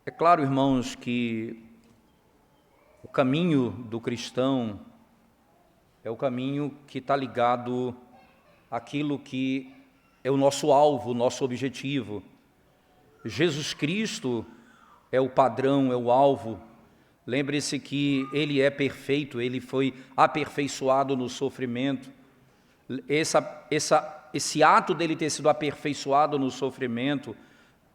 É claro, irmãos, que o caminho do cristão é o caminho que está ligado àquilo que é o nosso alvo, o nosso objetivo. Jesus Cristo é o padrão, é o alvo. Lembre-se que Ele é perfeito, Ele foi aperfeiçoado no sofrimento. Esse ato dele ter sido aperfeiçoado no sofrimento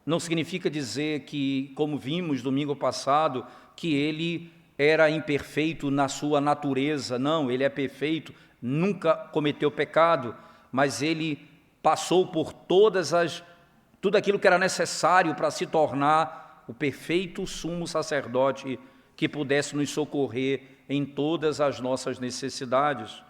não significa dizer que, como vimos domingo passado, que ele era imperfeito na sua natureza. Não, ele é perfeito, nunca cometeu pecado, mas ele passou por tudo aquilo que era necessário para se tornar o perfeito sumo sacerdote que pudesse nos socorrer em todas as nossas necessidades.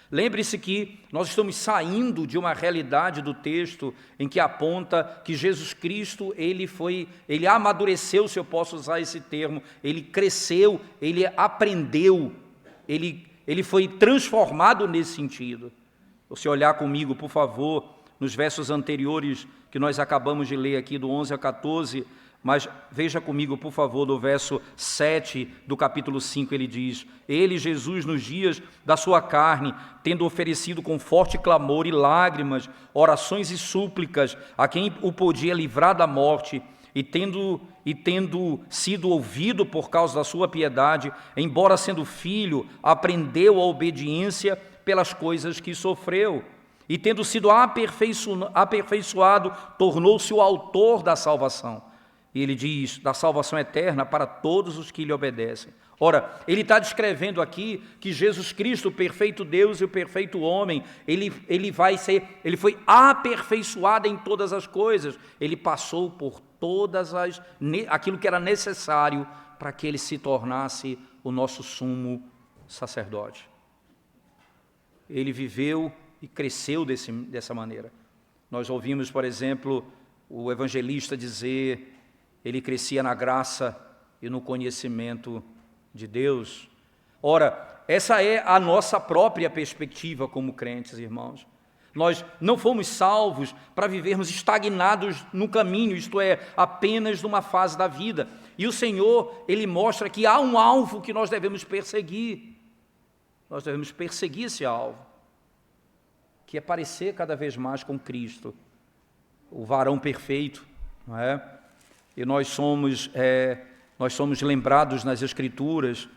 Lembre-se que nós estamos saindo de uma realidade do texto em que aponta que Jesus Cristo, ele amadureceu, se eu posso usar esse termo, ele cresceu, ele aprendeu, ele foi transformado nesse sentido. Você olhar comigo, por favor, nos versos anteriores que nós acabamos de ler aqui, do 11 a 14, mas veja comigo, por favor, do verso 7 do capítulo 5, ele diz: Ele, Jesus, nos dias da sua carne, tendo oferecido com forte clamor e lágrimas, orações e súplicas a quem o podia livrar da morte, e tendo sido ouvido por causa da sua piedade, embora sendo filho, aprendeu a obediência pelas coisas que sofreu, e tendo sido aperfeiçoado, tornou-se o autor da salvação. E ele diz, da salvação eterna para todos os que lhe obedecem. Ora, ele está descrevendo aqui que Jesus Cristo, o perfeito Deus e o perfeito homem, ele foi aperfeiçoado em todas as coisas. Ele passou por aquilo que era necessário para que ele se tornasse o nosso sumo sacerdote. Ele viveu e cresceu dessa maneira. Nós ouvimos, por exemplo, o evangelista dizer: ele crescia na graça e no conhecimento de Deus. Ora, essa é a nossa própria perspectiva como crentes, irmãos. Nós não fomos salvos para vivermos estagnados no caminho, isto é, apenas numa fase da vida. E o Senhor, Ele mostra que há um alvo que nós devemos perseguir. Nós devemos perseguir esse alvo, que é parecer cada vez mais com Cristo, o varão perfeito, não é? E nós somos lembrados nas Escrituras,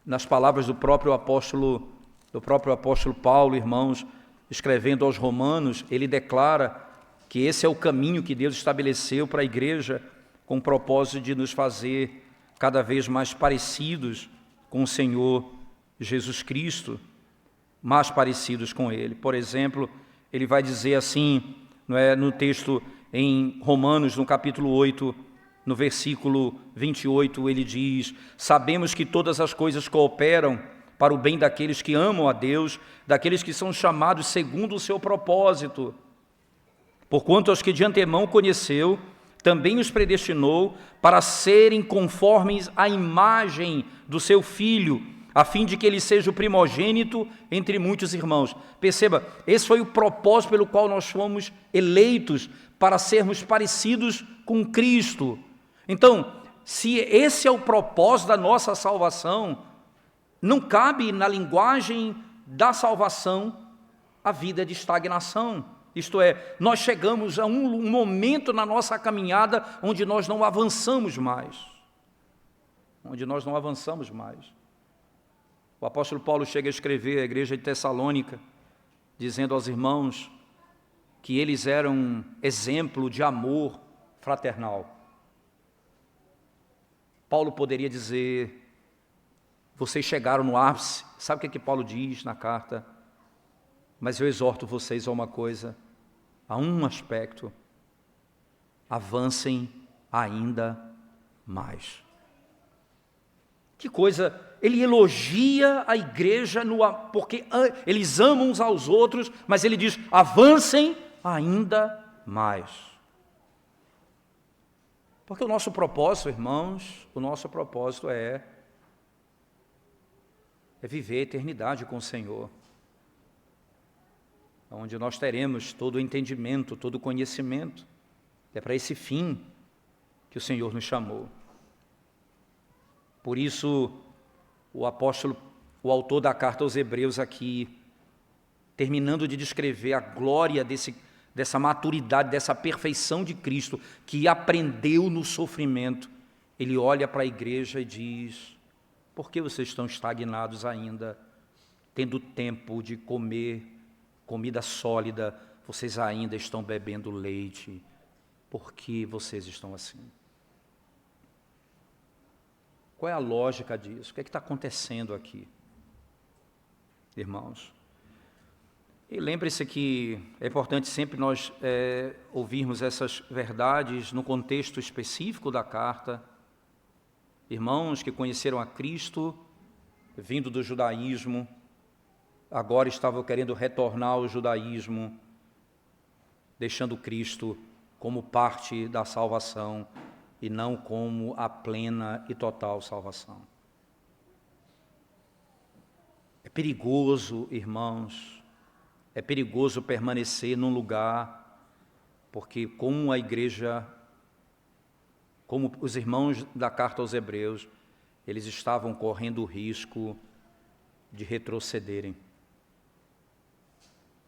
nas palavras do próprio apóstolo Paulo, irmãos, escrevendo aos Romanos, ele declara que esse é o caminho que Deus estabeleceu para a igreja, com o propósito de nos fazer cada vez mais parecidos com o Senhor Jesus Cristo, mais parecidos com Ele. Por exemplo, ele vai dizer assim, não é, no texto em Romanos, no capítulo 8, no versículo 28, ele diz: sabemos que todas as coisas cooperam para o bem daqueles que amam a Deus, daqueles que são chamados segundo o seu propósito. Porquanto aos que de antemão conheceu, também os predestinou para serem conformes à imagem do seu Filho, a fim de que ele seja o primogênito entre muitos irmãos. Perceba, esse foi o propósito pelo qual nós fomos eleitos, para sermos parecidos com Cristo. Então, se esse é o propósito da nossa salvação, não cabe na linguagem da salvação a vida de estagnação. Isto é, nós chegamos a um momento na nossa caminhada onde nós não avançamos mais. O apóstolo Paulo chega a escrever à igreja de Tessalônica, dizendo aos irmãos que eles eram um exemplo de amor fraternal. Paulo poderia dizer: vocês chegaram no ápice. Sabe o que Paulo diz na carta? Mas eu exorto vocês a uma coisa, a um aspecto: avancem ainda mais. Que coisa! Ele elogia a igreja porque eles amam uns aos outros, mas ele diz: avancem ainda mais. Porque o nosso propósito, irmãos, é viver a eternidade com o Senhor, onde nós teremos todo o entendimento, todo o conhecimento. É para esse fim que o Senhor nos chamou. Por isso, o autor da carta aos Hebreus aqui, terminando de descrever a glória dessa maturidade, dessa perfeição de Cristo, que aprendeu no sofrimento, ele olha para a igreja e diz: por que vocês estão estagnados ainda, tendo tempo de comer comida sólida, vocês ainda estão bebendo leite? Por que vocês estão assim? Qual é a lógica disso? O que é que está acontecendo aqui, irmãos? E lembre-se que é importante sempre nós ouvirmos essas verdades no contexto específico da carta. Irmãos que conheceram a Cristo, vindo do judaísmo, agora estavam querendo retornar ao judaísmo, deixando Cristo como parte da salvação e não como a plena e total salvação. É perigoso, irmãos, é perigoso permanecer num lugar, porque como a igreja, como os irmãos da carta aos Hebreus, eles estavam correndo o risco de retrocederem.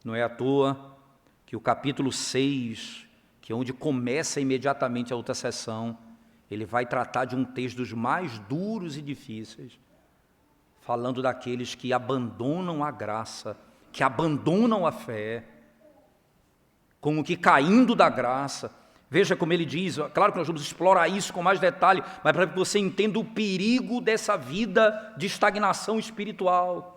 Não é à toa que o capítulo 6, que é onde começa imediatamente a outra sessão, ele vai tratar de um texto dos mais duros e difíceis, falando daqueles que abandonam a graça, que abandonam a fé, como que caindo da graça. Veja como ele diz, claro que nós vamos explorar isso com mais detalhe, mas para que você entenda o perigo dessa vida de estagnação espiritual.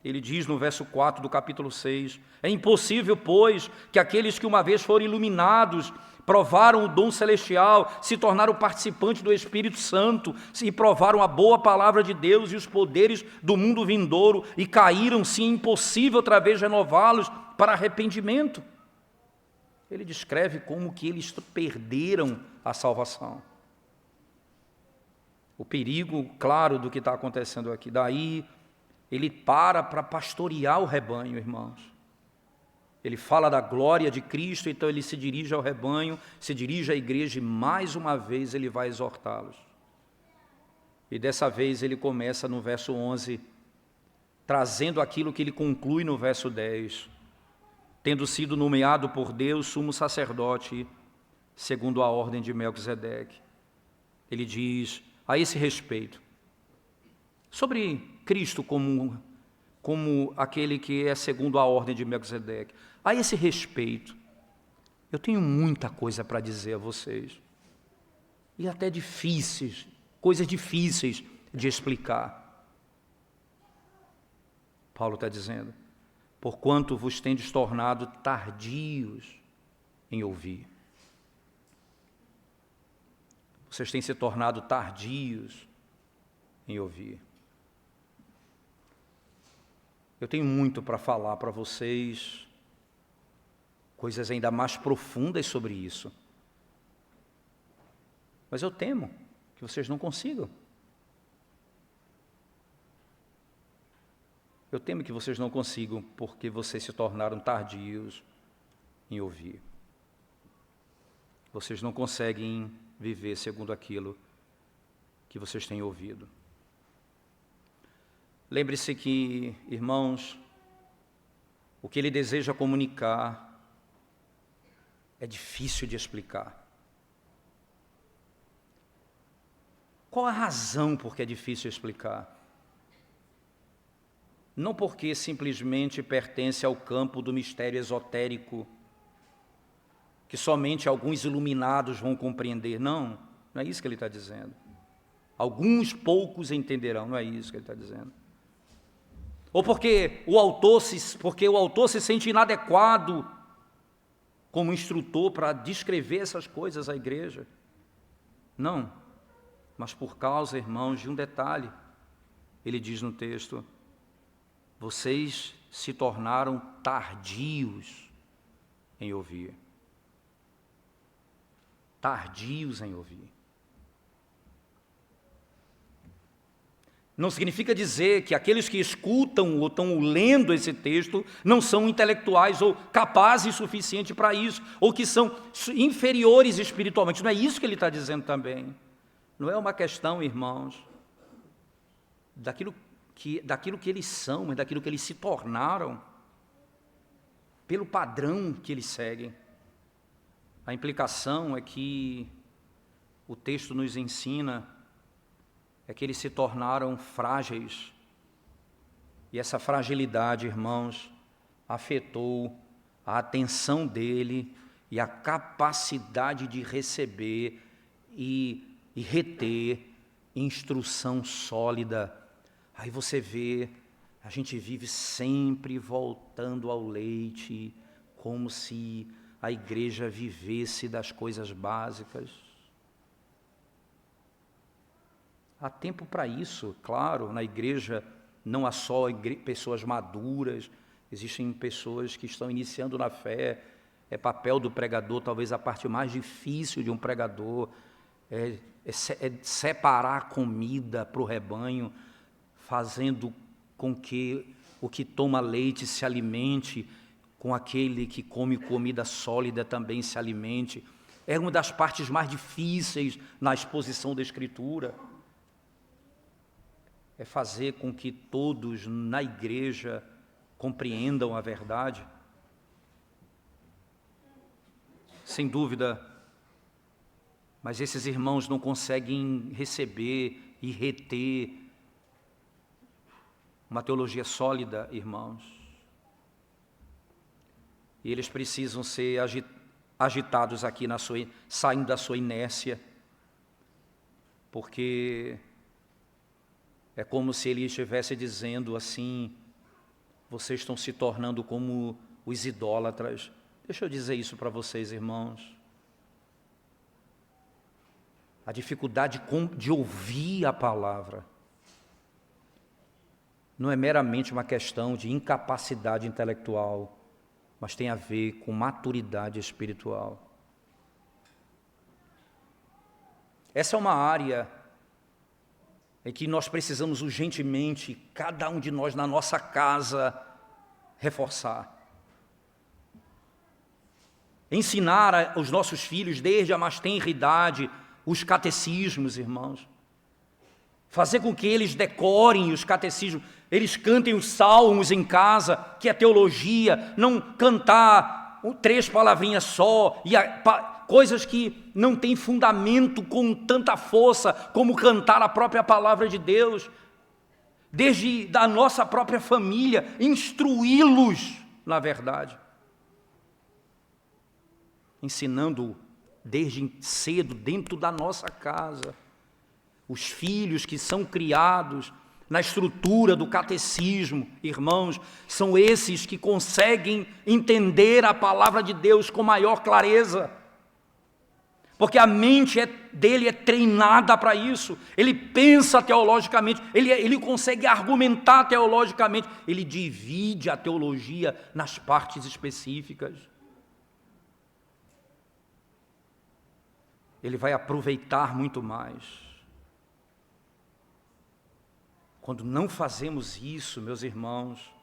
Ele diz no verso 4 do capítulo 6, é impossível, pois, que aqueles que uma vez foram iluminados, provaram o dom celestial, se tornaram participantes do Espírito Santo, e provaram a boa palavra de Deus e os poderes do mundo vindouro, e caíram, sim, é impossível outra vez renová-los para arrependimento. Ele descreve como que eles perderam a salvação. O perigo, claro, do que está acontecendo aqui. Daí, ele para pastorear o rebanho, irmãos. Ele fala da glória de Cristo, então ele se dirige ao rebanho, se dirige à igreja e mais uma vez ele vai exortá-los. E dessa vez ele começa no verso 11, trazendo aquilo que ele conclui no verso 10. Tendo sido nomeado por Deus sumo sacerdote, segundo a ordem de Melquisedeque. Ele diz, a esse respeito, sobre Cristo como aquele que é segundo a ordem de Melquisedeque, a esse respeito, eu tenho muita coisa para dizer a vocês, e até difíceis, coisas difíceis de explicar. Paulo está dizendo, porquanto vos tendes tornado tardios em ouvir. Vocês têm se tornado tardios em ouvir. Eu tenho muito para falar para vocês, coisas ainda mais profundas sobre isso. Mas eu temo que vocês não consigam. Eu temo que vocês não consigam, porque vocês se tornaram tardios em ouvir. Vocês não conseguem viver segundo aquilo que vocês têm ouvido. Lembre-se que, irmãos, o que ele deseja comunicar é difícil de explicar. Qual a razão por que é difícil explicar? Não porque simplesmente pertence ao campo do mistério esotérico, que somente alguns iluminados vão compreender. Não é isso que ele está dizendo. Alguns poucos entenderão, não é isso que ele está dizendo. Ou porque o autor se sente inadequado como instrutor para descrever essas coisas à igreja. Não, mas por causa, irmãos, de um detalhe. Ele diz no texto, vocês se tornaram tardios em ouvir. Tardios em ouvir. Não significa dizer que aqueles que escutam ou estão lendo esse texto não são intelectuais ou capazes o suficiente para isso, ou que são inferiores espiritualmente. Não é isso que ele está dizendo também. Não é uma questão, irmãos, daquilo que eles são, mas daquilo que eles se tornaram, pelo padrão que eles seguem. A implicação é que o texto nos ensina é que eles se tornaram frágeis. E essa fragilidade, irmãos, afetou a atenção dele e a capacidade de receber e reter instrução sólida. Aí você vê, a gente vive sempre voltando ao leite, como se a igreja vivesse das coisas básicas. Há tempo para isso, claro, na igreja não há só pessoas maduras, existem pessoas que estão iniciando na fé. É papel do pregador, talvez a parte mais difícil de um pregador, é separar a comida para o rebanho, fazendo com que o que toma leite se alimente, com aquele que come comida sólida também se alimente. É uma das partes mais difíceis na exposição da Escritura. É fazer com que todos na igreja compreendam a verdade. Sem dúvida, mas esses irmãos não conseguem receber e reter uma teologia sólida, irmãos. E eles precisam ser agitados aqui, saindo da sua inércia, porque é como se ele estivesse dizendo assim: vocês estão se tornando como os idólatras. Deixa eu dizer isso para vocês, irmãos. A dificuldade de ouvir a palavra não é meramente uma questão de incapacidade intelectual, mas tem a ver com maturidade espiritual. Essa é uma área em que nós precisamos urgentemente, cada um de nós na nossa casa, reforçar. Ensinar aos nossos filhos, desde a mais tenra idade, os catecismos, irmãos. Fazer com que eles decorem os catecismos, eles cantem os salmos em casa, que é teologia, não cantar 3 palavrinhas só, e coisas que não têm fundamento com tanta força como cantar a própria palavra de Deus. Desde da nossa própria família, instruí-los na verdade. Ensinando desde cedo, dentro da nossa casa, os filhos que são criados na estrutura do catecismo, irmãos, são esses que conseguem entender a palavra de Deus com maior clareza, porque a mente dele é treinada para isso. Ele pensa teologicamente, ele consegue argumentar teologicamente, ele divide a teologia nas partes específicas. Ele vai aproveitar muito mais. Quando não fazemos isso, meus irmãos,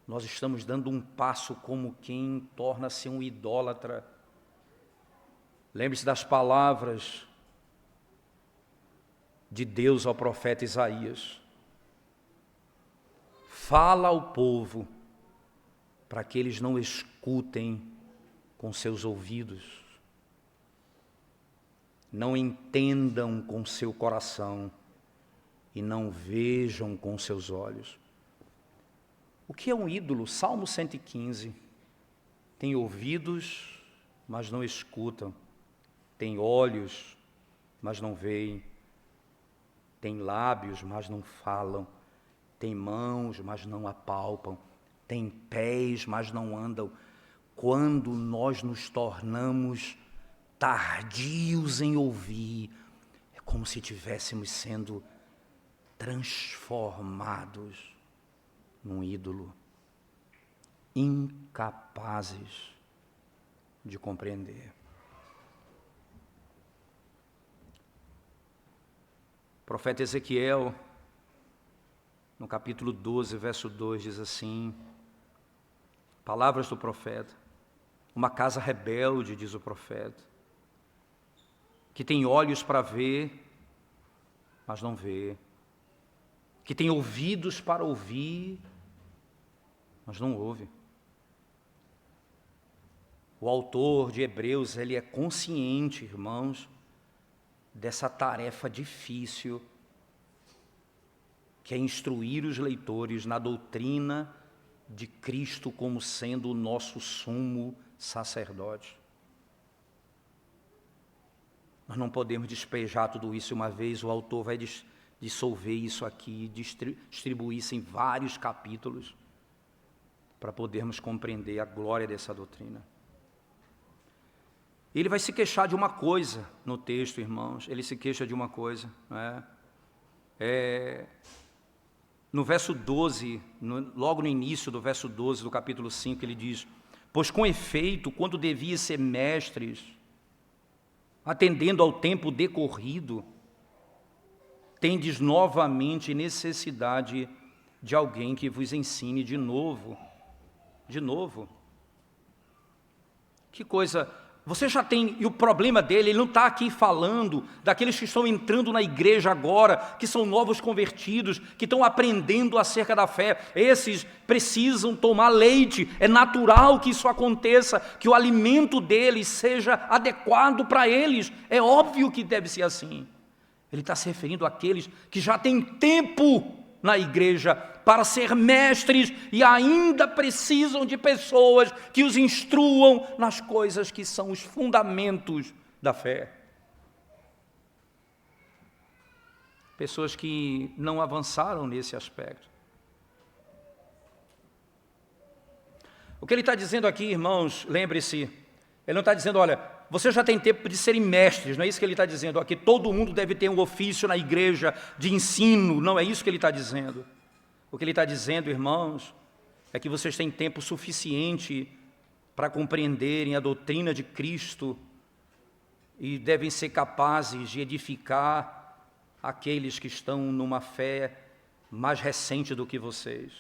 nós estamos dando um passo como quem torna-se um idólatra. Lembre-se das palavras de Deus ao profeta Isaías. Fala ao povo para que eles não escutem com seus ouvidos, não entendam com seu coração e não vejam com seus olhos. O que é um ídolo? Salmo 115. Tem ouvidos, mas não escutam. Tem olhos, mas não veem. Tem lábios, mas não falam. Tem mãos, mas não apalpam. Tem pés, mas não andam. Quando nós nos tornamos tardios em ouvir, é como se estivéssemos sendo transformados num ídolo, incapazes de compreender. O profeta Ezequiel, no capítulo 12, verso 2, diz assim, palavras do profeta: uma casa rebelde, diz o profeta, que tem olhos para ver, mas não vê, que tem ouvidos para ouvir, mas não ouve. O autor de Hebreus, ele é consciente, irmãos, dessa tarefa difícil, que é instruir os leitores na doutrina de Cristo como sendo o nosso sumo sacerdote. Nós não podemos despejar tudo isso uma vez, o autor vai dissolver isso aqui, distribuir isso em vários capítulos, para podermos compreender a glória dessa doutrina. Ele vai se queixar de uma coisa no texto, irmãos, ele se queixa de uma coisa, não é? No verso 12, logo no início do verso 12 do capítulo 5, ele diz: pois com efeito, quando devia ser mestres, atendendo ao tempo decorrido, tendes novamente necessidade de alguém que vos ensine de novo. De novo. Que coisa... Você já tem, e o problema dele, ele não está aqui falando daqueles que estão entrando na igreja agora, que são novos convertidos, que estão aprendendo acerca da fé. Esses precisam tomar leite, é natural que isso aconteça, que o alimento deles seja adequado para eles, é óbvio que deve ser assim. Ele está se referindo àqueles que já têm tempo na igreja para ser mestres e ainda precisam de pessoas que os instruam nas coisas que são os fundamentos da fé. Pessoas que não avançaram nesse aspecto. O que ele está dizendo aqui, irmãos, lembre-se, ele não está dizendo, olha, você já tem tempo de serem mestres, não é isso que ele está dizendo aqui, todo mundo deve ter um ofício na igreja de ensino, não é isso que ele está dizendo. O que ele está dizendo, irmãos, é que vocês têm tempo suficiente para compreenderem a doutrina de Cristo e devem ser capazes de edificar aqueles que estão numa fé mais recente do que vocês.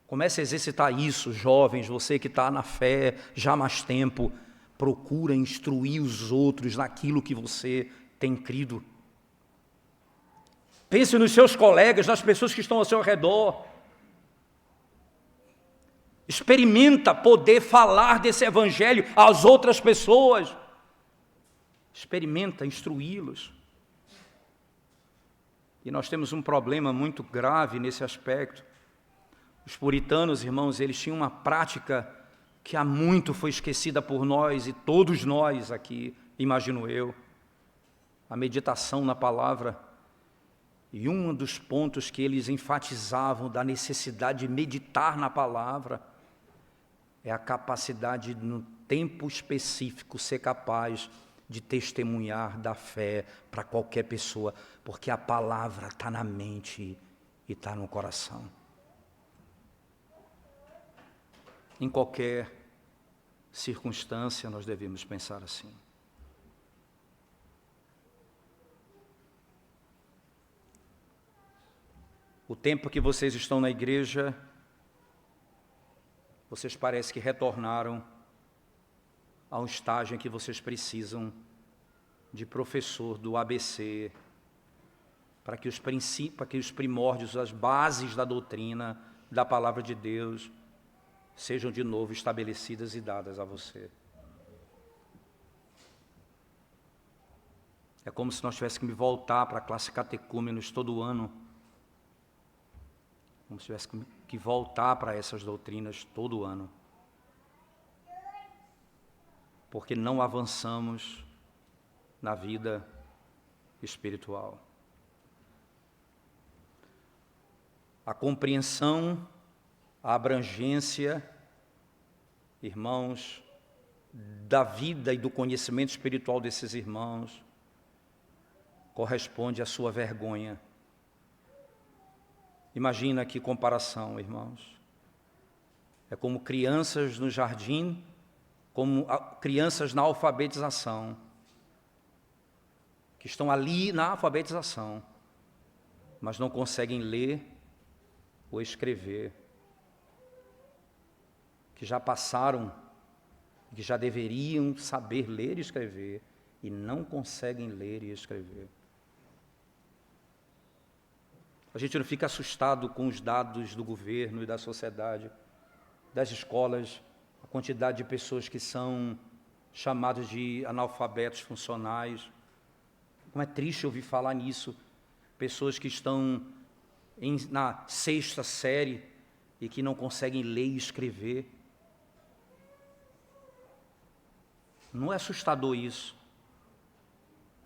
Comece a exercitar isso, jovens, você que está na fé já há mais tempo, procura instruir os outros naquilo que você tem crido. Pense nos seus colegas, nas pessoas que estão ao seu redor. Experimenta poder falar desse evangelho às outras pessoas. Experimenta instruí-los. E nós temos um problema muito grave nesse aspecto. Os puritanos, irmãos, eles tinham uma prática que há muito foi esquecida por nós e todos nós aqui, imagino eu. A meditação na palavra. E um dos pontos que eles enfatizavam da necessidade de meditar na palavra é a capacidade, no tempo específico, ser capaz de testemunhar da fé para qualquer pessoa, porque a palavra está na mente e está no coração. Em qualquer circunstância, nós devemos pensar assim. O tempo que vocês estão na igreja, vocês parecem que retornaram a um estágio em que vocês precisam de professor do ABC, para que os princípios, para que os primórdios, as bases da doutrina, da palavra de Deus, sejam de novo estabelecidas e dadas a você. É como se nós tivéssemos que voltar para a classe catecúmenos todo ano, como se tivesse que voltar para essas doutrinas todo ano. Porque não avançamos na vida espiritual. A compreensão, a abrangência, irmãos, da vida e do conhecimento espiritual desses irmãos, corresponde à sua vergonha. Imagina que comparação, irmãos. É como crianças no jardim, como crianças na alfabetização, que estão ali na alfabetização, mas não conseguem ler ou escrever, que já passaram, que já deveriam saber ler e escrever, e não conseguem ler e escrever. A gente não fica assustado com os dados do governo e da sociedade, das escolas, a quantidade de pessoas que são chamadas de analfabetos funcionais. Como é triste ouvir falar nisso. Pessoas que estão na 6ª série e que não conseguem ler e escrever. Não é assustador isso?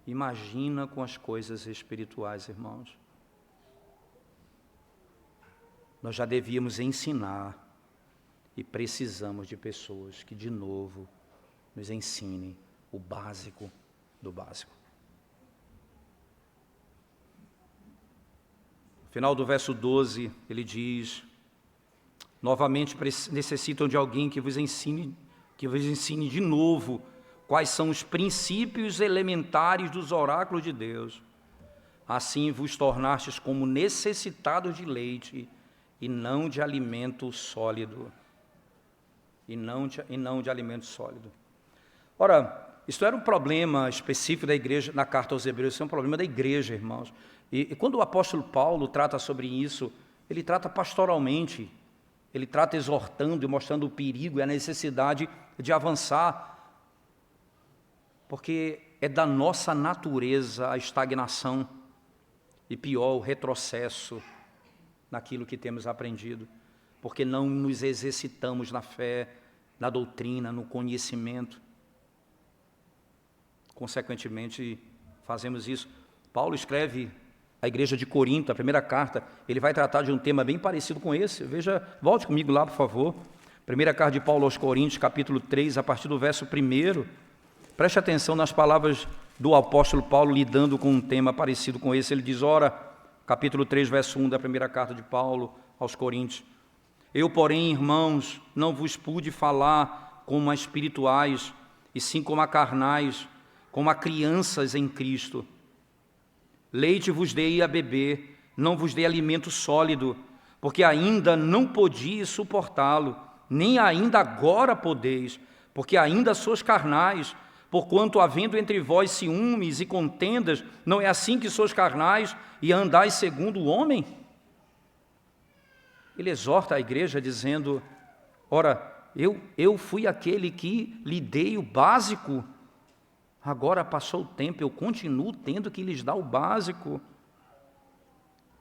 Imagina com as coisas espirituais, irmãos. Nós já devíamos ensinar e precisamos de pessoas que, de novo, nos ensinem o básico do básico. No final do verso 12, ele diz: novamente necessitam de alguém que vos ensine de novo quais são os princípios elementares dos oráculos de Deus. Assim vos tornastes como necessitados de leite e não de alimento sólido. E não de alimento sólido. Ora, isso era um problema específico da igreja, na carta aos Hebreus, isso é um problema da igreja, irmãos. E quando o apóstolo Paulo trata sobre isso, ele trata pastoralmente, ele trata exortando e mostrando o perigo e a necessidade de avançar, porque é da nossa natureza a estagnação e pior, o retrocesso naquilo que temos aprendido, porque não nos exercitamos na fé, na doutrina, no conhecimento. Consequentemente, fazemos isso. Paulo escreve à igreja de Corinto, a primeira carta, ele vai tratar de um tema bem parecido com esse. Veja, volte comigo lá, por favor. Primeira carta de Paulo aos Coríntios, capítulo 3, a partir do verso 1. Preste atenção nas palavras do apóstolo Paulo lidando com um tema parecido com esse. Ele diz, ora, capítulo 3, verso 1 da primeira carta de Paulo aos Coríntios: eu, porém, irmãos, não vos pude falar como a espirituais, e sim como a carnais, como a crianças em Cristo. Leite vos dei a beber, não vos dei alimento sólido, porque ainda não podíeis suportá-lo, nem ainda agora podeis, porque ainda sois carnais, porquanto havendo entre vós ciúmes e contendas, não é assim que sois carnais e andais segundo o homem? Ele exorta a igreja dizendo, ora, eu fui aquele que lhe dei o básico, agora passou o tempo, eu continuo tendo que lhes dar o básico.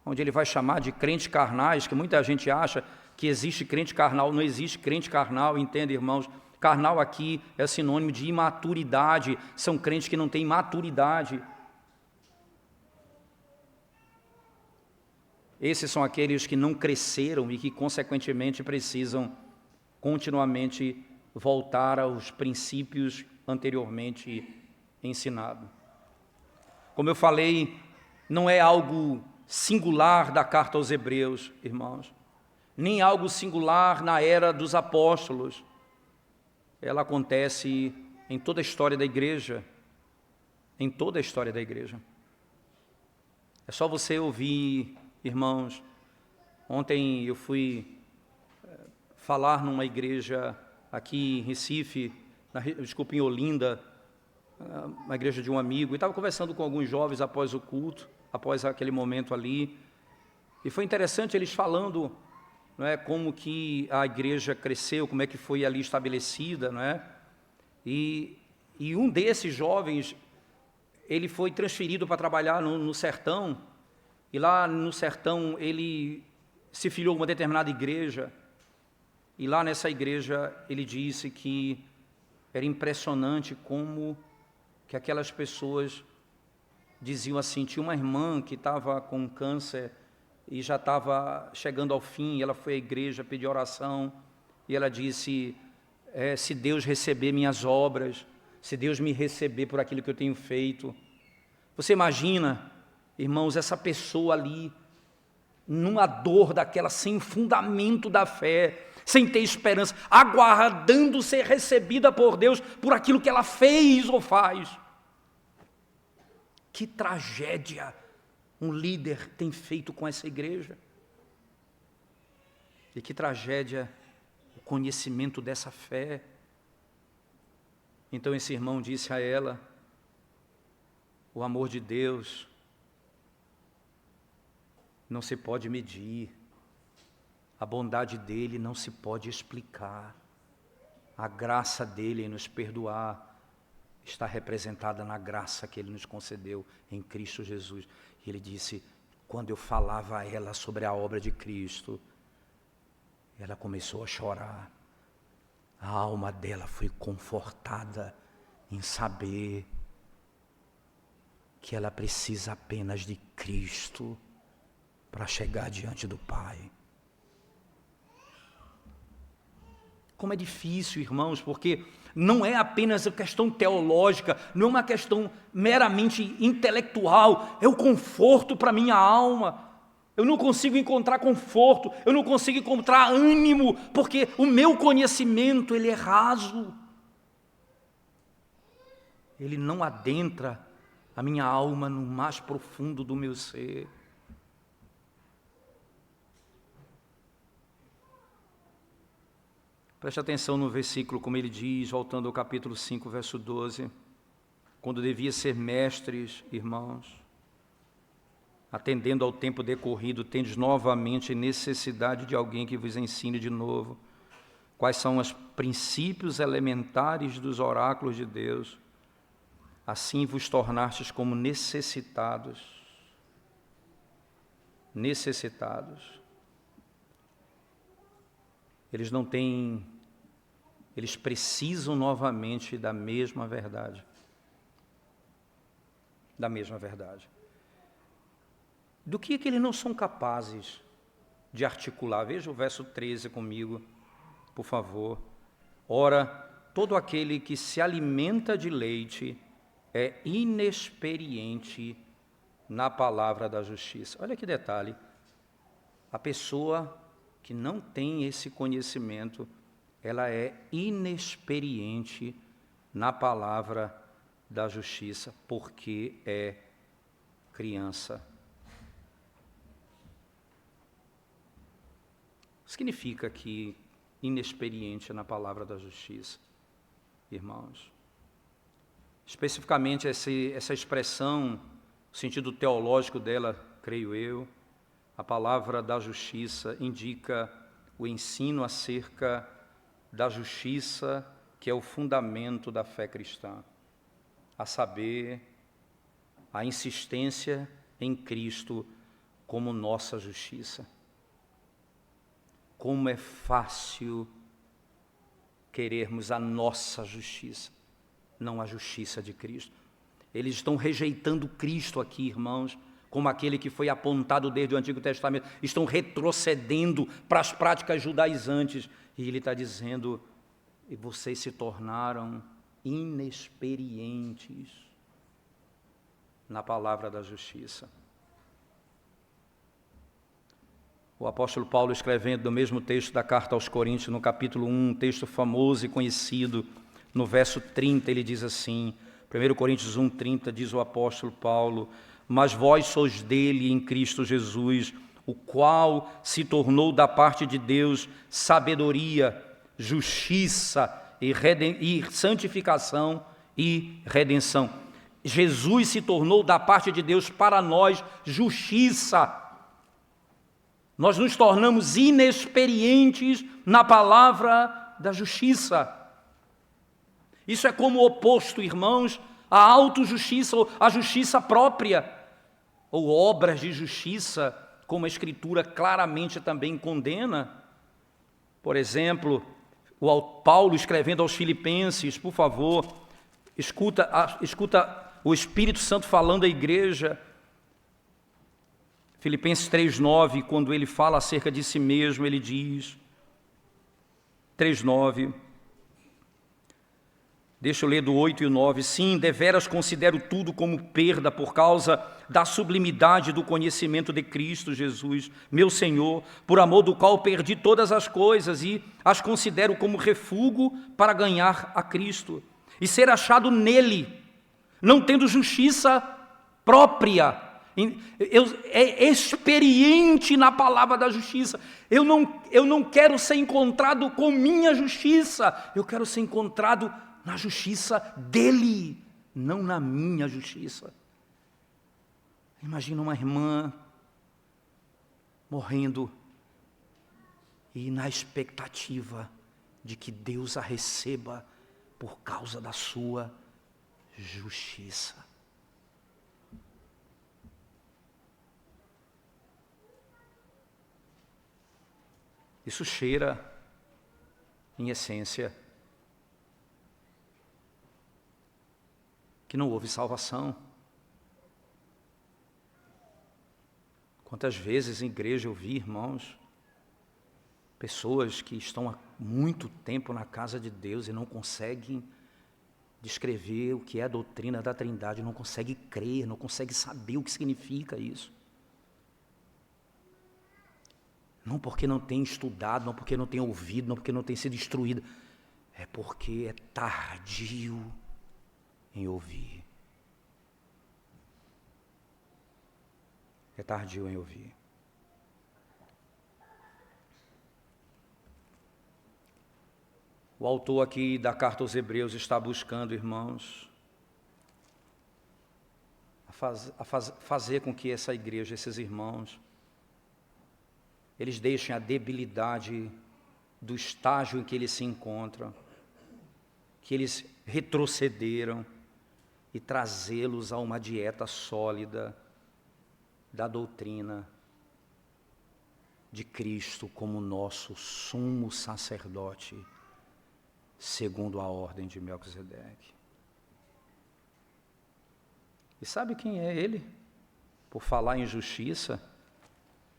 Onde ele vai chamar de crentes carnais, que muita gente acha que existe crente carnal, não existe crente carnal, entende, irmãos? Carnal aqui é sinônimo de imaturidade, são crentes que não têm maturidade. Esses são aqueles que não cresceram e que, consequentemente, precisam continuamente voltar aos princípios anteriormente ensinados. Como eu falei, não é algo singular da carta aos Hebreus, irmãos, nem algo singular na era dos apóstolos. Ela acontece em toda a história da igreja, em toda a história da igreja. É só você ouvir, irmãos, ontem eu fui falar numa igreja aqui em Recife, em Olinda, uma igreja de um amigo, e estava conversando com alguns jovens após o culto, após aquele momento ali, e foi interessante eles falando, não é, como que a igreja cresceu, como é que foi ali estabelecida, não é? E um desses jovens, ele foi transferido para trabalhar no sertão, e lá no sertão ele se filiou a uma determinada igreja, e lá nessa igreja ele disse que era impressionante como que aquelas pessoas diziam assim, tinha uma irmã que estava com câncer e já estava chegando ao fim, e ela foi à igreja pedir oração, e ela disse, se Deus receber minhas obras, se Deus me receber por aquilo que eu tenho feito. Você imagina, irmãos, essa pessoa ali, numa dor daquela, sem fundamento da fé, sem ter esperança, aguardando ser recebida por Deus por aquilo que ela fez ou faz. Que tragédia um líder tem feito com essa igreja. E que tragédia o conhecimento dessa fé. Então esse irmão disse a ela, o amor de Deus não se pode medir, a bondade dele não se pode explicar, a graça dele em nos perdoar está representada na graça que ele nos concedeu em Cristo Jesus. E ele disse, quando eu falava a ela sobre a obra de Cristo, ela começou a chorar. A alma dela foi confortada em saber que ela precisa apenas de Cristo para chegar diante do Pai. Como é difícil, irmãos, porque não é apenas a questão teológica, não é uma questão meramente intelectual, é o conforto para a minha alma. Eu não consigo encontrar conforto, eu não consigo encontrar ânimo, porque o meu conhecimento, ele é raso. Ele não adentra a minha alma no mais profundo do meu ser. Preste atenção no versículo, como ele diz, voltando ao capítulo 5, verso 12. Quando devia ser mestres, irmãos, atendendo ao tempo decorrido, tendes novamente necessidade de alguém que vos ensine de novo quais são os princípios elementares dos oráculos de Deus. Assim vos tornastes como necessitados. Eles não têm, eles precisam novamente da mesma verdade. Da mesma verdade. Do que eles não são capazes de articular? Veja o verso 13 comigo, por favor. Ora, todo aquele que se alimenta de leite é inexperiente na palavra da justiça. Olha que detalhe. A pessoa que não tem esse conhecimento, ela é inexperiente na palavra da justiça, porque é criança. Significa que inexperiente na palavra da justiça, irmãos. Especificamente essa expressão, o sentido teológico dela, creio eu, a palavra da justiça indica o ensino acerca da justiça, que é o fundamento da fé cristã, a saber, a insistência em Cristo como nossa justiça. Como é fácil querermos a nossa justiça, não a justiça de Cristo. Eles estão rejeitando Cristo aqui, irmãos, como aquele que foi apontado desde o Antigo Testamento, estão retrocedendo para as práticas judaizantes. E ele está dizendo, e vocês se tornaram inexperientes na palavra da justiça. O apóstolo Paulo, escrevendo no mesmo texto da carta aos Coríntios, no capítulo 1, um texto famoso e conhecido, no verso 30, ele diz assim, 1 Coríntios 1, 30, diz o apóstolo Paulo, mas vós sois dele em Cristo Jesus, o qual se tornou da parte de Deus sabedoria, justiça e santificação e redenção. Jesus se tornou da parte de Deus para nós justiça. Nós nos tornamos inexperientes na palavra da justiça. Isso é como o oposto, irmãos, à autojustiça ou à justiça própria, ou obras de justiça, como a Escritura claramente também condena. Por exemplo, o Paulo escrevendo aos Filipenses, por favor, escuta o Espírito Santo falando à igreja. Filipenses 3,9, quando ele fala acerca de si mesmo, ele diz, 3,9, deixa eu ler do 8 e o 9, sim, deveras considero tudo como perda por causa da sublimidade do conhecimento de Cristo Jesus, meu Senhor, por amor do qual perdi todas as coisas e as considero como refúgio para ganhar a Cristo e ser achado nele, não tendo justiça própria, é experiente na palavra da justiça. Eu não quero ser encontrado com minha justiça, eu quero ser encontrado na justiça dele, não na minha justiça. Imagina uma irmã morrendo e na expectativa de que Deus a receba por causa da sua justiça. Isso cheira, em essência, que não houve salvação. Quantas vezes em igreja eu vi, irmãos, pessoas que estão há muito tempo na casa de Deus e não conseguem descrever o que é a doutrina da Trindade, não conseguem crer, não conseguem saber o que significa isso. Não porque não tem estudado, não porque não tem ouvido, não porque não tem sido instruído, é porque é tardio em ouvir. É tardio em ouvir. O autor aqui da carta aos Hebreus está buscando, irmãos, fazer com que essa igreja, esses irmãos, eles deixem a debilidade do estágio em que eles se encontram, que eles retrocederam, e trazê-los a uma dieta sólida da doutrina de Cristo como nosso sumo sacerdote, segundo a ordem de Melquisedeque. E sabe quem é ele? Por falar em justiça,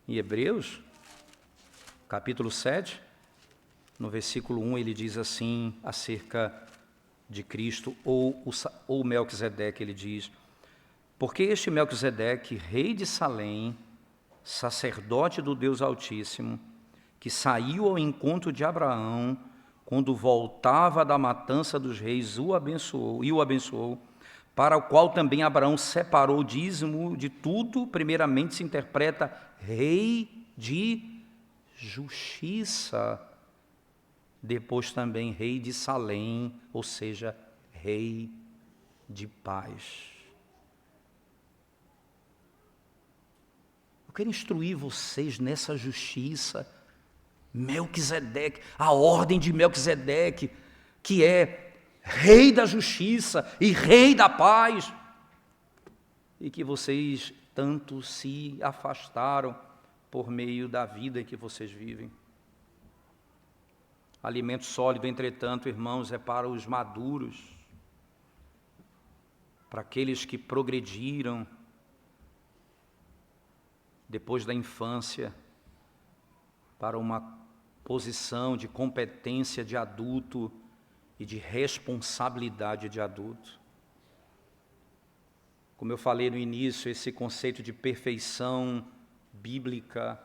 em Hebreus, capítulo 7, no versículo 1, ele diz assim, acerca de Cristo, ou Melquisedeque, ele diz: porque este Melquisedeque, rei de Salém, sacerdote do Deus Altíssimo, que saiu ao encontro de Abraão, quando voltava da matança dos reis, o abençoou, para o qual também Abraão separou o dízimo de tudo, primeiramente se interpreta rei de justiça, depois também rei de Salém, ou seja, rei de paz. Eu quero instruir vocês nessa justiça. Melquisedeque, a ordem de Melquisedeque, que é rei da justiça e rei da paz, e que vocês tanto se afastaram por meio da vida em que vocês vivem. Alimento sólido, entretanto, irmãos, é para os maduros, para aqueles que progrediram depois da infância para uma posição de competência de adulto e de responsabilidade de adulto. Como eu falei no início, esse conceito de perfeição bíblica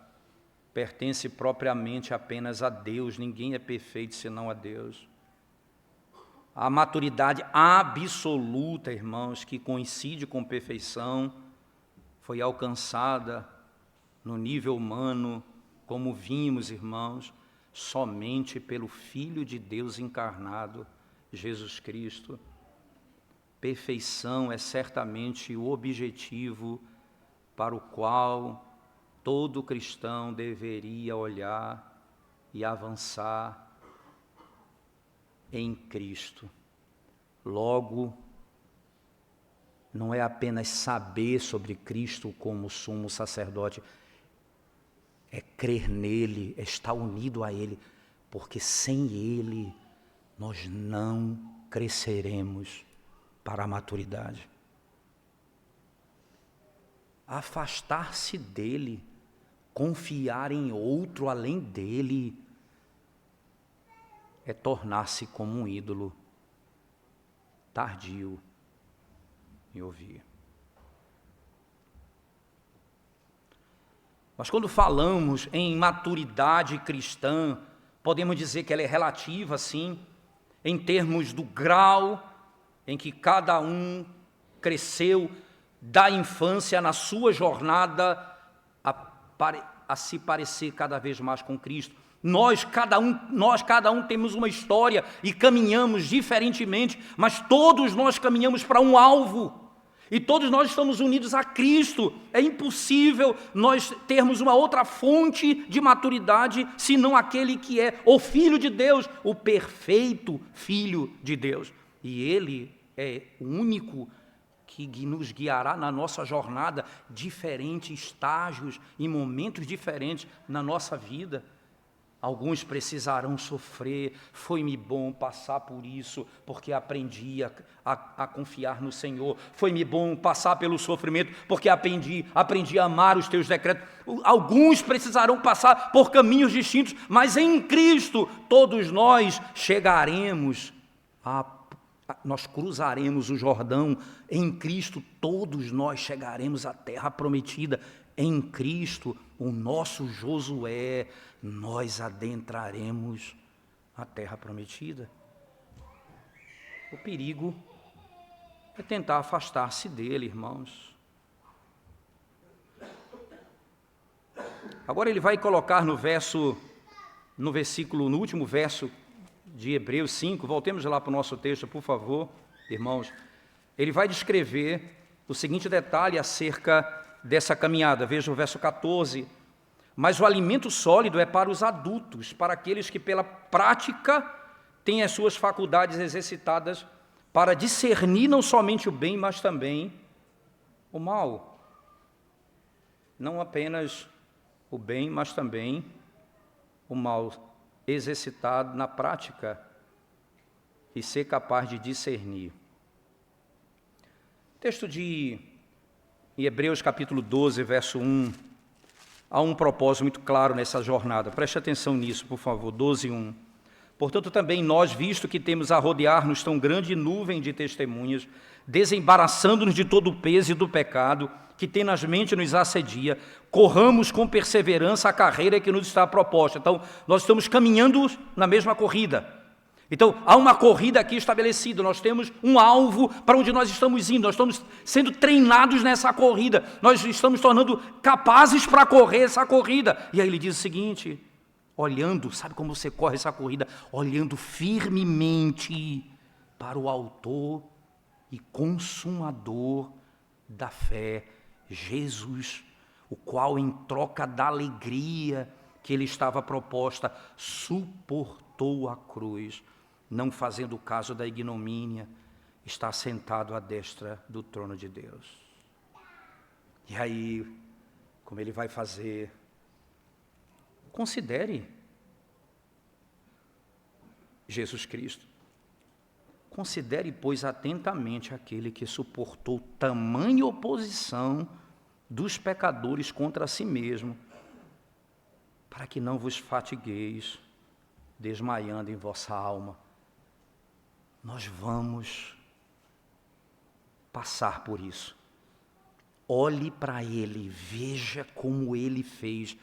pertence propriamente apenas a Deus, ninguém é perfeito senão a Deus. A maturidade absoluta, irmãos, que coincide com perfeição, foi alcançada no nível humano, como vimos, irmãos, somente pelo Filho de Deus encarnado, Jesus Cristo. Perfeição é certamente o objetivo para o qual todo cristão deveria olhar e avançar em Cristo. Logo, não é apenas saber sobre Cristo como sumo sacerdote, é crer nele, é estar unido a ele, porque sem ele nós não cresceremos para a maturidade. Afastar-se dele, confiar em outro além dele, é tornar-se como um ídolo tardio em ouvir. Mas quando falamos em maturidade cristã, podemos dizer que ela é relativa, sim, em termos do grau em que cada um cresceu da infância na sua jornada a se parecer cada vez mais com Cristo. Nós cada um temos uma história e caminhamos diferentemente, mas todos nós caminhamos para um alvo. E todos nós estamos unidos a Cristo. É impossível nós termos uma outra fonte de maturidade senão aquele que é o Filho de Deus, o perfeito Filho de Deus. E Ele é o único que nos guiará na nossa jornada, diferentes estágios e momentos diferentes na nossa vida. Alguns precisarão sofrer, foi-me bom passar por isso, porque aprendi a confiar no Senhor. Foi-me bom passar pelo sofrimento, porque aprendi a amar os teus decretos. Alguns precisarão passar por caminhos distintos, mas em Cristo todos nós chegaremos nós cruzaremos o Jordão. Em Cristo todos nós chegaremos à terra prometida. Em Cristo, o nosso Josué, nós adentraremos a terra prometida. O perigo é tentar afastar-se dele, irmãos. Agora ele vai colocar no último verso de Hebreus 5, voltemos lá para o nosso texto, por favor, irmãos. Ele vai descrever o seguinte detalhe acerca dessa caminhada. Veja o verso 14. Mas o alimento sólido é para os adultos, para aqueles que pela prática têm as suas faculdades exercitadas para discernir não somente o bem, mas também o mal. Não apenas o bem, mas também o mal, exercitado na prática e ser capaz de discernir. Texto de Hebreus capítulo 12, verso 1, há um propósito muito claro nessa jornada. Preste atenção nisso, por favor, 12, 1. Portanto, também nós, visto que temos a rodear-nos tão grande nuvem de testemunhas, desembaraçando-nos de todo o peso e do pecado, que tenazmente nos assedia, corramos com perseverança a carreira que nos está proposta. Então, nós estamos caminhando na mesma corrida. Então, há uma corrida aqui estabelecida, nós temos um alvo para onde nós estamos indo, nós estamos sendo treinados nessa corrida, nós estamos tornando capazes para correr essa corrida. E aí ele diz o seguinte, olhando, sabe como você corre essa corrida? Olhando firmemente para o autor e consumador da fé, Jesus, o qual em troca da alegria que ele estava proposta, suportou a cruz, não fazendo caso da ignomínia, está sentado à destra do trono de Deus. E aí, como ele vai fazer? Considere Jesus Cristo. Considere, pois, atentamente aquele que suportou tamanha oposição dos pecadores contra si mesmo, para que não vos fatigueis, desmaiando em vossa alma. Nós vamos passar por isso. Olhe para ele, veja como ele fez,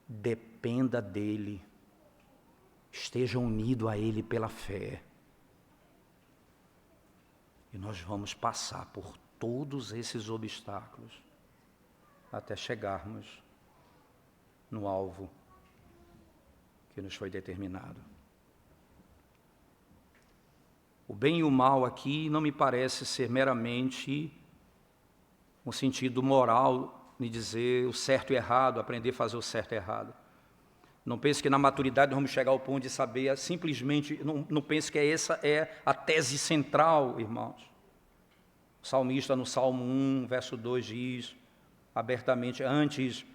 dependa dele, esteja unido a ele pela fé. E nós vamos passar por todos esses obstáculos até chegarmos no alvo que nos foi determinado. O bem e o mal aqui não me parece ser meramente um sentido moral de dizer o certo e errado, aprender a fazer o certo e errado. Não pense que na maturidade nós vamos chegar ao ponto de saber simplesmente, não pense que essa é a tese central, irmãos. O salmista no Salmo 1, verso 2 diz abertamente, antes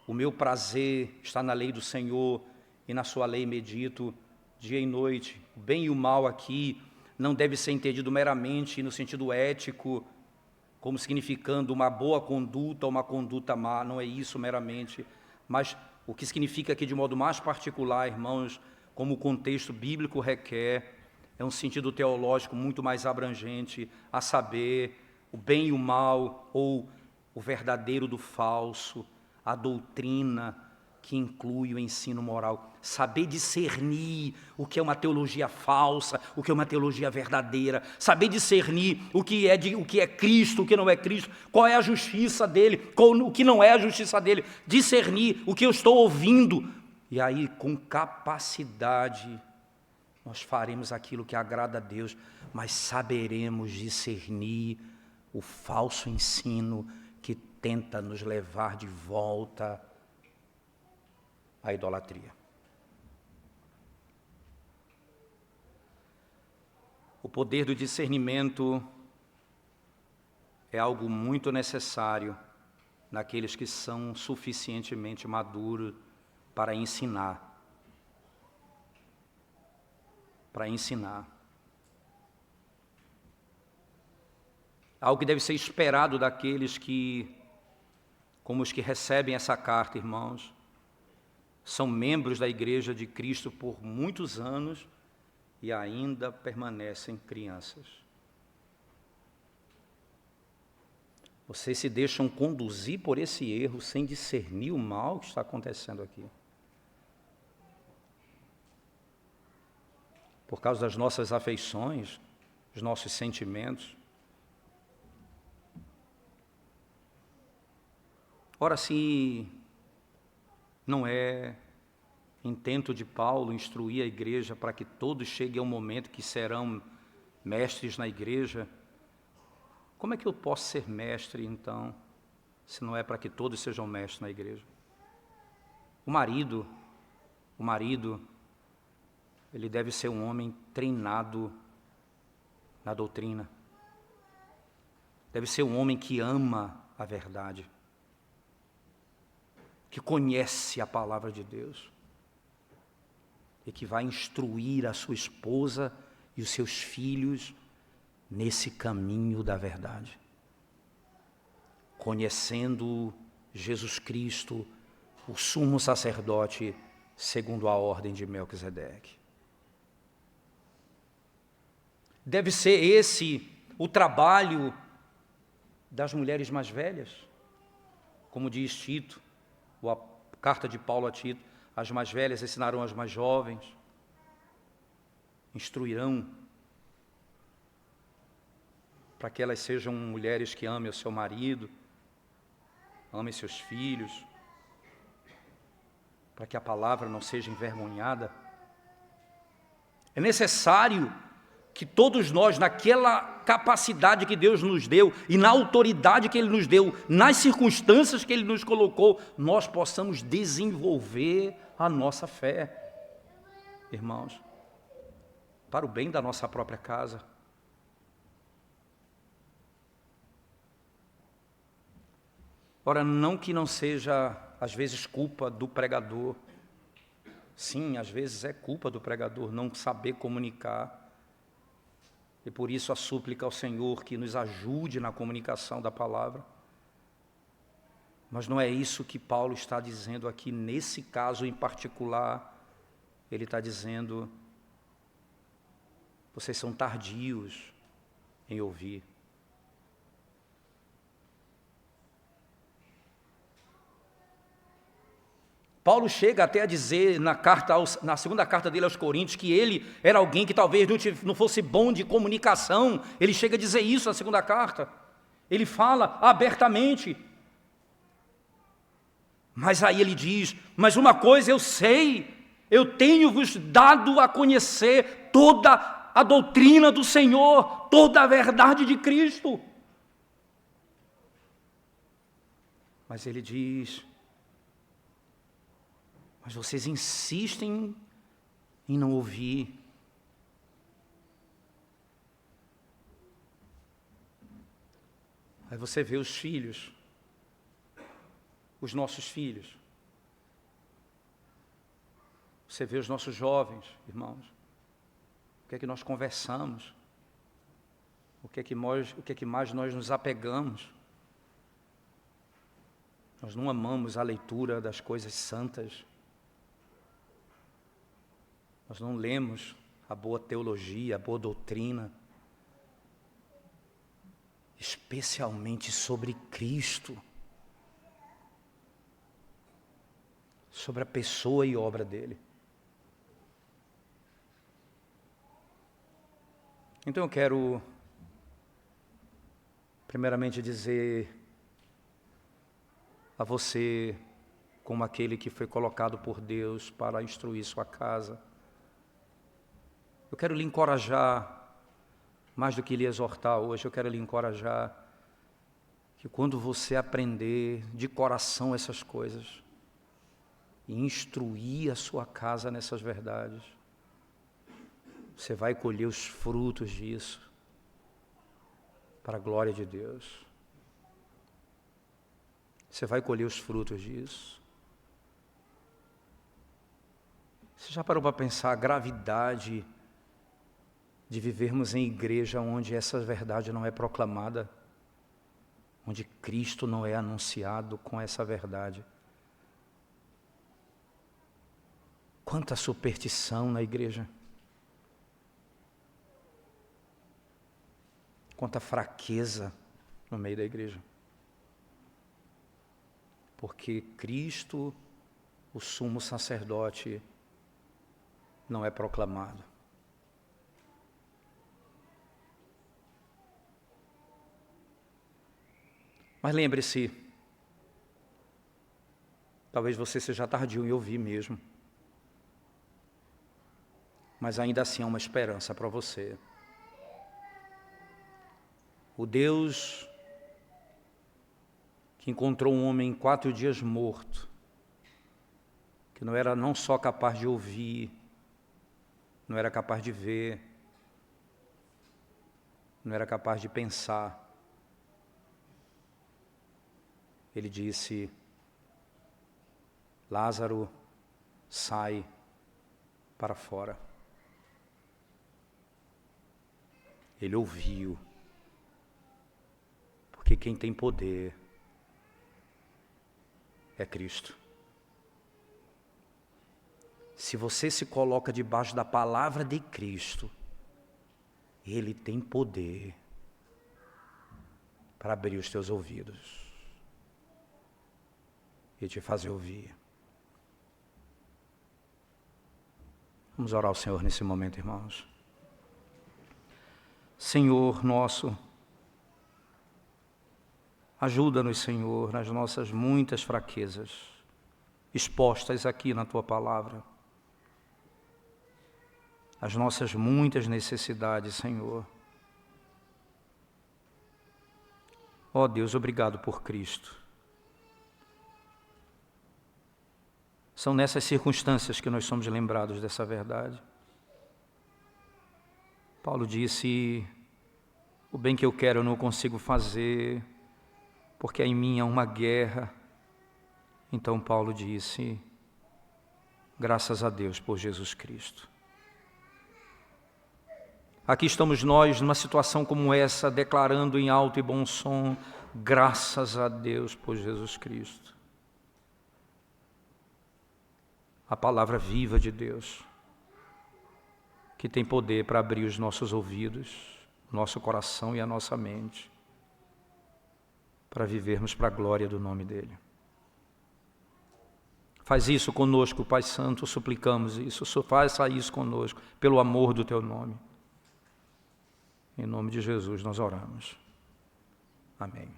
o meu prazer está na lei do Senhor e na sua lei medito dia e noite. O bem e o mal aqui não deve ser entendido meramente no sentido ético, como significando uma boa conduta ou uma conduta má, não é isso meramente, mas o que significa aqui de modo mais particular, irmãos, como o contexto bíblico requer, é um sentido teológico muito mais abrangente, a saber, o bem e o mal, ou o verdadeiro do falso, a doutrina que inclui o ensino moral, saber discernir o que é uma teologia falsa, o que é uma teologia verdadeira, saber discernir o que é Cristo, o que não é Cristo, qual é a justiça dele, o que não é a justiça dele, discernir o que eu estou ouvindo, e aí com capacidade nós faremos aquilo que agrada a Deus, mas saberemos discernir o falso ensino que tenta nos levar de volta à idolatria. O poder do discernimento é algo muito necessário naqueles que são suficientemente maduros para ensinar. Para ensinar. Algo que deve ser esperado daqueles que, como os que recebem essa carta, irmãos, são membros da Igreja de Cristo por muitos anos e ainda permanecem crianças. Vocês se deixam conduzir por esse erro sem discernir o mal que está acontecendo aqui. Por causa das nossas afeições, dos nossos sentimentos. Ora, se não é intento de Paulo instruir a igreja para que todos cheguem ao momento que serão mestres na igreja, como é que eu posso ser mestre, então, se não é para que todos sejam mestres na igreja? O marido, ele deve ser um homem treinado na doutrina. Deve ser um homem que ama a verdade, que conhece a palavra de Deus e que vai instruir a sua esposa e os seus filhos nesse caminho da verdade, conhecendo Jesus Cristo, o sumo sacerdote, segundo a ordem de Melquisedeque. Deve ser esse o trabalho das mulheres mais velhas, como diz Tito, a carta de Paulo a Tito: as mais velhas ensinarão as mais jovens, instruirão, para que elas sejam mulheres que amem o seu marido, amem seus filhos, para que a palavra não seja envergonhada. É necessário que todos nós, naquela capacidade que Deus nos deu e na autoridade que Ele nos deu, nas circunstâncias que Ele nos colocou, nós possamos desenvolver a nossa fé, irmãos, para o bem da nossa própria casa. Ora, não que não seja, às vezes, culpa do pregador. Sim, às vezes é culpa do pregador não saber comunicar. E por isso a súplica ao Senhor que nos ajude na comunicação da palavra. Mas não é isso que Paulo está dizendo aqui, nesse caso em particular. Ele está dizendo: vocês são tardios em ouvir. Paulo chega até a dizer na segunda carta dele aos Coríntios que ele era alguém que talvez não fosse bom de comunicação. Ele chega a dizer isso na segunda carta. Ele fala abertamente. Mas aí ele diz: mas uma coisa eu sei, eu tenho-vos dado a conhecer toda a doutrina do Senhor, toda a verdade de Cristo. Mas ele diz: mas vocês insistem em não ouvir. Aí você vê os filhos, os nossos filhos. Você vê os nossos jovens, irmãos. O que é que nós conversamos? O que é que mais nós nos apegamos? Nós não amamos a leitura das coisas santas. Nós não lemos a boa teologia, a boa doutrina, especialmente sobre Cristo, sobre a pessoa e obra dele. Então eu quero, primeiramente, dizer a você, como aquele que foi colocado por Deus para instruir sua casa, eu quero lhe encorajar, mais do que lhe exortar hoje, eu quero lhe encorajar que quando você aprender de coração essas coisas e instruir a sua casa nessas verdades, você vai colher os frutos disso para a glória de Deus. Você vai colher os frutos disso. Você já parou para pensar a gravidade de vivermos em igreja onde essa verdade não é proclamada? Onde Cristo não é anunciado com essa verdade? Quanta superstição na igreja. Quanta fraqueza no meio da igreja. Porque Cristo, o sumo sacerdote, não é proclamado. Mas lembre-se, talvez você seja tardio em ouvir mesmo, mas ainda assim há uma esperança para você. O Deus que encontrou um homem 4 dias morto, que não era não só capaz de ouvir, não era capaz de ver, não era capaz de pensar. Ele disse: Lázaro, sai para fora. Ele ouviu, porque quem tem poder é Cristo. Se você se coloca debaixo da palavra de Cristo, Ele tem poder para abrir os teus ouvidos e te fazer ouvir. Vamos orar ao Senhor nesse momento, irmãos. Senhor nosso, ajuda-nos, Senhor, nas nossas muitas fraquezas, expostas aqui na Tua palavra, as nossas muitas necessidades, Senhor. Ó Deus, obrigado por Cristo. São nessas circunstâncias que nós somos lembrados dessa verdade. Paulo disse: o bem que eu quero eu não consigo fazer, porque em mim há uma guerra. Então Paulo disse: graças a Deus por Jesus Cristo. Aqui estamos nós numa situação como essa, declarando em alto e bom som: graças a Deus por Jesus Cristo. A palavra viva de Deus, que tem poder para abrir os nossos ouvidos, nosso coração e a nossa mente, para vivermos para a glória do nome dEle. Faz isso conosco, Pai Santo, suplicamos isso, faça isso conosco, pelo amor do Teu nome. Em nome de Jesus nós oramos. Amém.